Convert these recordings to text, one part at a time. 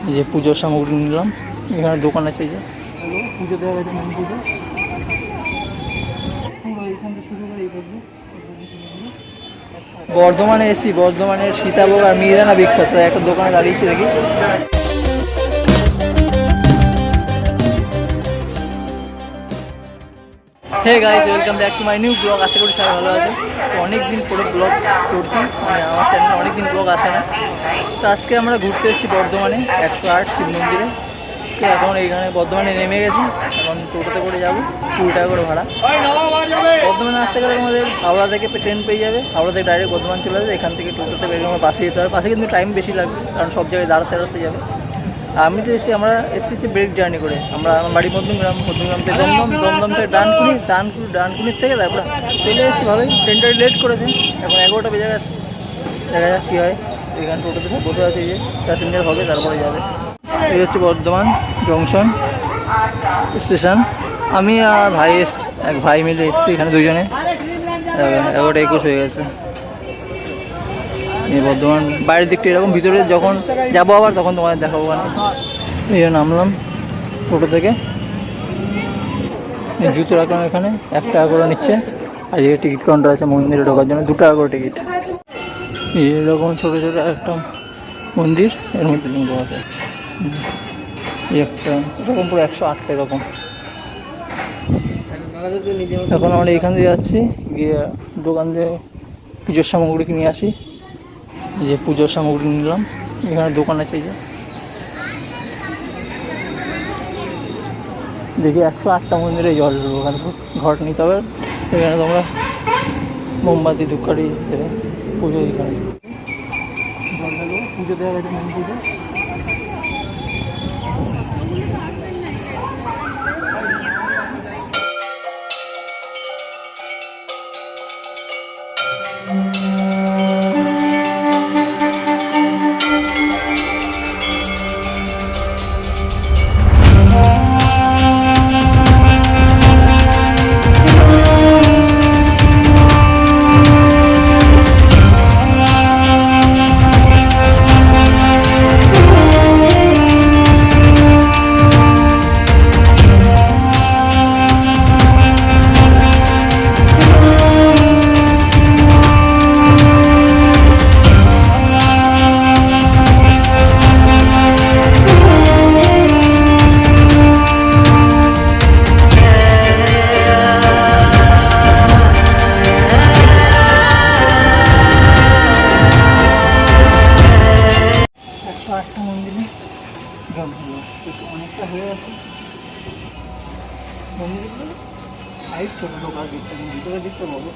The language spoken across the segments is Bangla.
এই যে পুজোর সামগ্রী নিলাম। এখানে দোকান আছে, এই যে পুজো দেওয়া গেছে, মেন পুজো এখান থেকে শুরু করে এই পর্যন্ত। বর্ধমানে এসছি, বর্ধমানের সীতাভোগ আর মিহিদানা বিখ্যাত, একটা দোকানে দাঁড়িয়েছি দেখি। Hey guys, welcome back to my new blog. আশা করি সবাই ভালো আছে। তো অনেকদিন পরে ব্লগ করছি, মানে আমার চ্যানেলে অনেকদিন ব্লগ আসে না। তো আজকে আমরা ঘুরতে এসেছি বর্ধমানে 108 শিব মন্দিরে। তো এখন এইখানে বর্ধমানে নেমে গেছি, এখন টোটোতে করে যাবো, 20 টাকা করে ভাড়া। বর্ধমানে আসতে গেলে আমাদের হাওড়া থেকে ট্রেন পেয়ে যাবে, হাওড়া থেকে ডাইরেক্ট বর্ধমান চলে যাবে। এখান থেকে টোটোতে বেরিয়ে আমার বাসে যেতে হবে, বাসে কিন্তু টাইম বেশি লাগবে, কারণ সব জায়গায় দাঁড়াতে যাবে। আমি তো এসেছি, আমরা এসেছি ব্রেক জার্নি করে। আমার বাড়ি মধ্যমগ্রাম থেকে দমদম থেকে ডানকুনির থেকে তারপর চলে এসেছি। ভালোই, ট্রেনটা লেট করেছে, এখন 11টা বেজে গেছে। দেখা যাক কী হয়। এখানে টোটোতে সব বসে আছে, এই যে প্যাসেঞ্জার হবে, তারপরে যাবে। এই হচ্ছে বর্ধমান জংশন স্টেশন। আমি আর এক ভাই মিলে এসেছি এখানে দুজনে। 11টা 21 হয়ে গেছে। এই বর্ধমান বাইরের দিকটা এরকম, ভিতরে যখন যাবো আবার তখন তোমাদের দেখাবো। এই নামলাম টোটো থেকে, জুতো রাখলাম এখানে, 1 টাকা করে নিচ্ছে। আর এই টিকিট কাউন্টার আছে মন্দিরে ঢোকার জন্য, 2 টাকা করে টিকিট। এরকম ছোটো ছোটো একটা মন্দির, এর মধ্যে লিঙ্গ আছে একটা, এরকম পুরো 108টা এরকম। এখন আমরা এখান দিয়ে যাচ্ছি, গিয়ে দোকান দিয়ে পুজোর সামগ্রী কিনে আসি। যে পুজোর সামগ্রী নিলাম, এখানে দোকান আছে, এই যে দেখি 108টা মন্দিরে জল দেবো, ওখানে ঘট নিতে হবে। এখানে তোমরা মোমবাতি ধূপকাঠি দেবে, পুজো এখানে জল ঢালবো, পুজো দেওয়া গেছে, মেন পুজো। অনেকটা হয়ে আছে মন্দিরগুলো, সাইড ছোটো ঢোকার দিকটা, ভিতরের দিকটা বলো।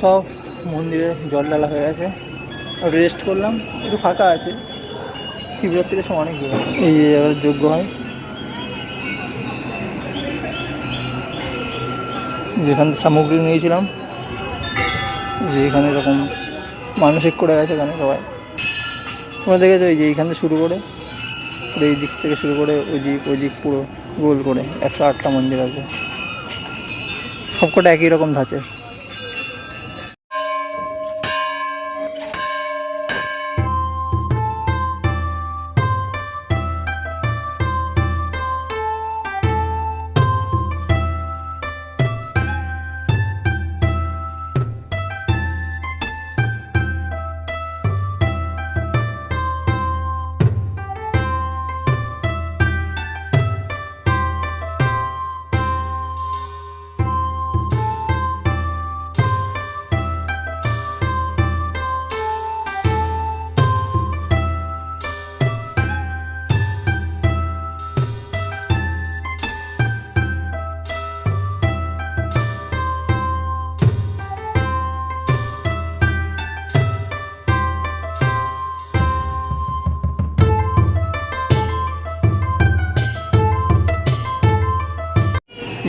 সব মন্দিরে জল ঢালা হয়ে গেছে, রেস্ট করলাম, একটু ফাঁকা আছে। শিবরাত্রির সময় অনেক ভিড়, এই যে জায়গায় যজ্ঞ হয়, যেখান থেকে সামগ্রী নিয়েছিলাম, যে এখানে এরকম মানসিক করে গেছে এখানে সবাই। তোমরা দেখেছো, এই যে এইখান থেকে শুরু করে, এই দিক থেকে শুরু করে ওই দিক পুরো গোল করে 108টা মন্দির আছে, সবকটা একই রকম ধাঁচে।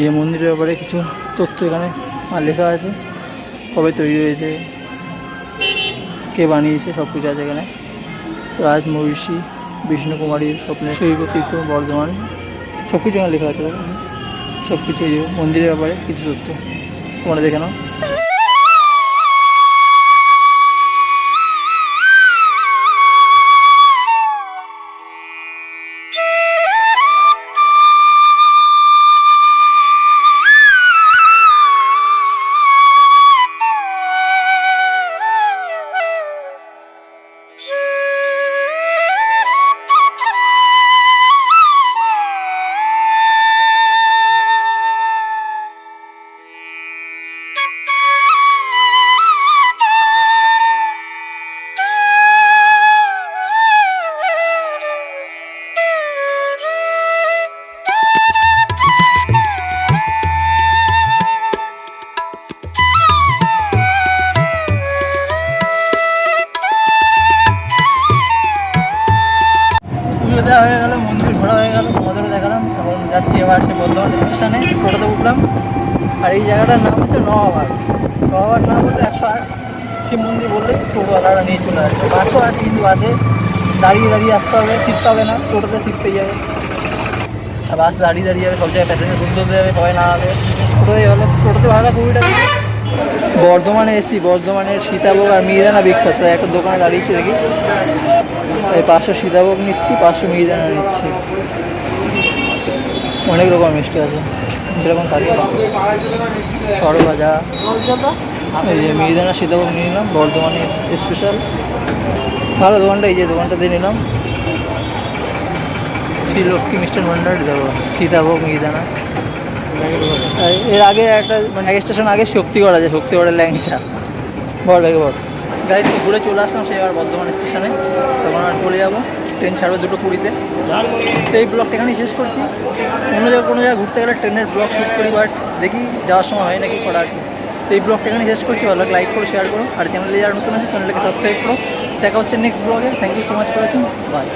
এই মন্দিরের ব্যাপারে কিছু তথ্য এখানে লেখা আছে, কবে তৈরি হয়েছে, কে বানিয়েছে, সব কিছু আছে এখানে। রাজ মহিষী বিষ্ণুকুমারীর স্বপ্নে শৈব তীর্থ বর্ধমান, সব কিছু এখানে লেখা আছে। সব কিছু এই মন্দিরের ব্যাপারে কিছু তথ্য তোমরা দেখে নাও। পুজো দেওয়া হয়ে গেল, মন্দির ঘোরা হয়ে গেল, তোমাদেরও দেখালাম। তখন যাচ্ছি এবার সে বর্ধমান স্টেশনে, টোটোতে উঠলাম। আর এই জায়গাটার নাম হচ্ছে নবাবাদ। নবাবাদ নাম বলতে 108 শিব মন্দির বললে টোটোওয়ালারা নিয়ে চলে আসবে। বাসও আছে, কিন্তু বাসে দাঁড়িয়ে দাঁড়িয়ে আসতে হবে, সিট পাবে না। টোটোতে সিট পেয়ে যাবে, আর বাস দাঁড়িয়ে দাঁড়িয়ে যাবে, সব জায়গায় প্যাসেঞ্জার তুলতে যাবে, সবাই না হবে। টোটোতে হলো, টোটোতে ভাড়া 20 টাকা। বর্ধমানে এসি, বর্ধমানের সীতাভোগ আর মিহিদানা বিখ্যাত। একটা দোকানে দাঁড়িয়েছি, দেখি এই 500 সীতাভোগ নিচ্ছি, 500 মিহিদানা নিচ্ছি। অনেক রকম মিষ্টি আছে, যেরকম থাকে সরভাজা। এই যে মিহিদানা সীতাভোগ নিয়ে নিলাম, বর্ধমানের স্পেশাল। ভালো দোকানটা, এই যে দোকানটাতে নিলাম, শ্রী লক্ষ্মী মিষ্টান ভান্ডার দেবো। সীতাভোগ মিহিদানা। এর আগে একটা মানে এক স্টেশন আগে শক্তিগড় আছে, শক্তিগড়ের ল্যাংচা। বড় ব্যাগে বড় গাড়ি থেকে ঘুরে চলে আসলাম সেই আবার বর্ধমান স্টেশনে। তখন আর চলে যাবো, ট্রেন ছাড়বে 2:20-তে। তো এই ব্লগটা এখানেই শেষ করছি। অন্য জায়গায় কোনো জায়গায় ঘুরতে গেলে ট্রেনের ব্লগ শ্যুট করি, বাট দেখি যাওয়ার সময় হয় নাকি করা আর কি। তো এই ব্লগটা এখানে শেষ করছি। ভালো লাইক করো, শেয়ার করো, আর চ্যানেলে যারা নতুন আছে চ্যানেলটাকে সাবস্ক্রাইব করো। দেখা হচ্ছে নেক্সট ব্লগে। Thank you so much for watching, by.